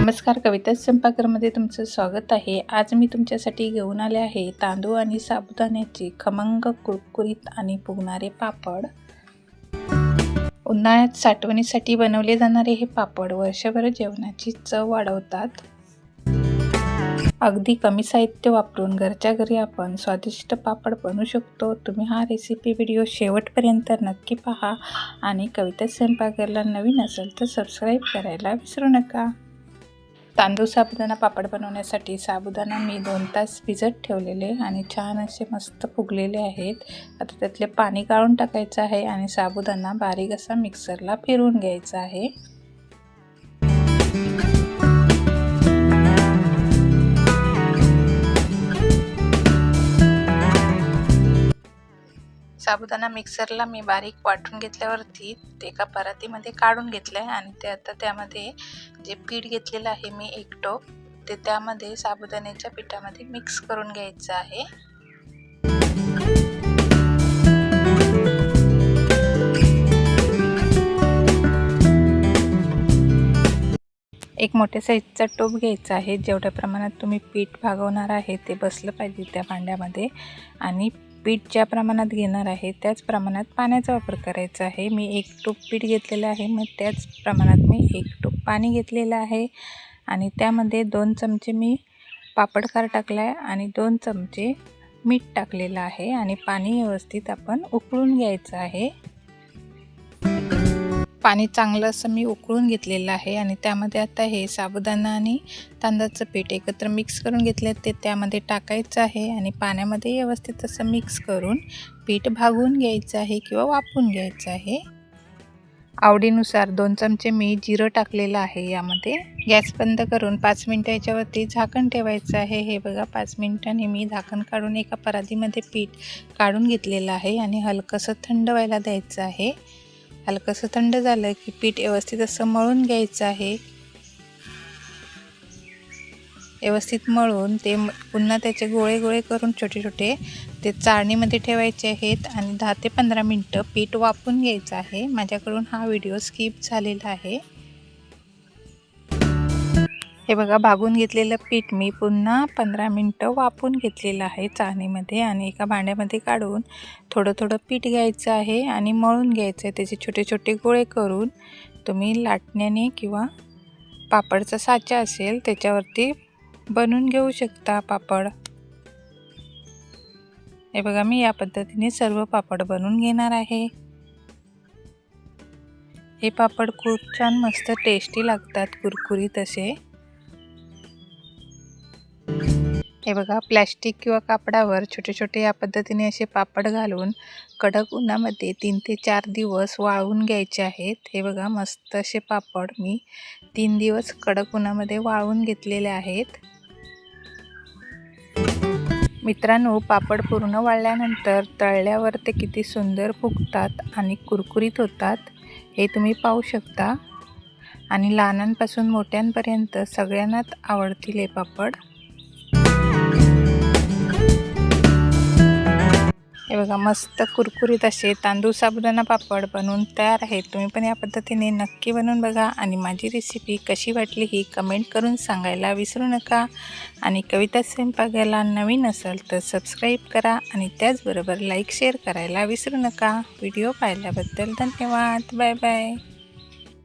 नमस्कार, कविता स्वयंपाकघरमध्ये तुमचं स्वागत आहे। आज मी तुमच्यासाठी घेऊन आले आहे तांदूळ आणि साबुदाण्याचे खमंग, कुरकुरीत आणि फुगणारे पापड। उन्हाळ्यात साठवणीसाठी बनवले जाणारे हे पापड वर्षभर जेवणाची चव वाढवतात। अगदी कमी साहित्य वापरून घरच्या घरी आपण स्वादिष्ट पापड बनवू शकतो। तुम्ही हा रेसिपी व्हिडिओ शेवटपर्यंत नक्की पहा आणि कविता स्वयंपाकघरला नवीन असेल तर सबस्क्राईब करायला विसरू नका। तांदूळ साबुदाणा पापड बनवण्यासाठी साबुदाणा मी 2 तास भिजत ठेवलेले आणि छान असे मस्त फुगलेले आहेत। आता त्यातले पाणी काढून टाकायचं आहे आणि साबुदाणा बारीक असा मिक्सरला फिरवून घ्यायचा आहे। साबुदाणा मिक्सरला मी बारीक वाटून घेतल्यावरती ते एका परातीमध्ये काढून घेतलं आहे आणि ते आता त्यामध्ये जे पीठ घेतलेलं आहे मी 1 टोप ते त्यामध्ये साबुदाण्याच्या पिठामध्ये मिक्स करून घ्यायचं आहे। एक मोठ्या साईजचा टोप घ्यायचा आहे। जेवढ्या प्रमाणात तुम्ही पीठ भागवणार आहे ते बसलं पाहिजे त्या भांड्यामध्ये आणि पीठ ज्या प्रमाणात घेणार आहे त्याच प्रमाणात पाण्याचा वापर करायचा आहे। मी 1 टोप पीठ घेतलेलं आहे, मग त्याच प्रमाणात मी 1 टोप पाणी घेतलेलं आहे आणि त्यामध्ये 2 चमचे मी पापडखार टाकला आहे आणि 2 चमचे मीठ टाकलेलं आहे आणि पाणी व्यवस्थित आपण उकळून घ्यायचं आहे। पाणी चांगलं असं मी उकळून घेतलेलं आहे आणि त्यामध्ये आता हे साबुदाणा आणि तांदळाचं पीठ एकत्र मिक्स करून घेतले ते त्यामध्ये टाकायचं आहे आणि पाण्यामध्ये व्यवस्थित असं मिक्स करून पीठ भागून घ्यायचं आहे किंवा वाफवून घ्यायचं आहे। आवडीनुसार 2 चमचे मी जिरं टाकलेलं आहे। यामध्ये गॅस बंद करून 5 मिनिटं याच्यावरती झाकण ठेवायचं आहे। हे बघा 5 मिनिटांनी मी झाकण काढून एका परातीमध्ये पीठ काढून घेतलेलं आहे आणि हलकंसं थंड व्हायला द्यायचं आहे। हलकंसं थंड झालं की पीठ व्यवस्थित असं मळून घ्यायचं आहे। व्यवस्थित मळून ते पुन्हा त्याचे गोळे गोळे करून छोटे छोटे ते चाळणीमध्ये ठेवायचे आहेत आणि 10 ते 15 मिनिटं पीठ वाफवून घ्यायचं आहे। माझ्याकडून हा व्हिडिओ स्किप झालेला आहे। हे बघा भागून घेतलेलं पीठ मी पुन्हा 15 मिनिटं वाफवून घेतलेलं आहे चाळणीमध्ये आणि एका भांड्यामध्ये काढून थोडं थोडं पीठ घ्यायचं आहे आणि मळून घ्यायचं आहे। त्याचे छोटे छोटे गोळे करून तुम्ही लाटण्याने किंवा पापडचा साचा असेल त्याच्यावरती बनवून घेऊ शकता पापड। हे बघा मी या पद्धतीने सर्व पापड बनवून घेणार आहे। हे पापड खूप छान मस्त टेस्टी लागतात, कुरकुरीत असे। हे बघा प्लॅस्टिक किंवा कापडावर छोटे छोटे या पद्धतीने असे पापड घालून कडक उन्हामध्ये 3 ते 4 दिवस वाळवून घ्यायचे आहेत। हे बघा मस्त असे पापड मी 3 दिवस कडक उन्हामध्ये वाळवून घेतलेले आहेत। मित्रांनो, पापड पूर्ण वाळल्यानंतर तळल्यावर ते किती सुंदर फुगतात आणि कुरकुरीत होतात हे तुम्ही पाहू शकता आणि लहानांपासून मोठ्यांपर्यंत सगळ्यांनाच आवडतील हे पापड। हे बघा मस्त कुरकुरीत असे तांदूळ साबुदाणा पापड बनवून तयार आहेत। तुम्ही पण या पद्धतीने नक्की बनवून बघा आणि माझी रेसिपी कशी वाटली ही कमेंट करून सांगायला विसरू नका आणि कविता स्वयंपाकघरला नवीन असेल तर सबस्क्राईब करा आणि त्याचबरोबर लाईक शेअर करायला विसरू नका। व्हिडिओ पाहिल्याबद्दल धन्यवाद। Bye bye.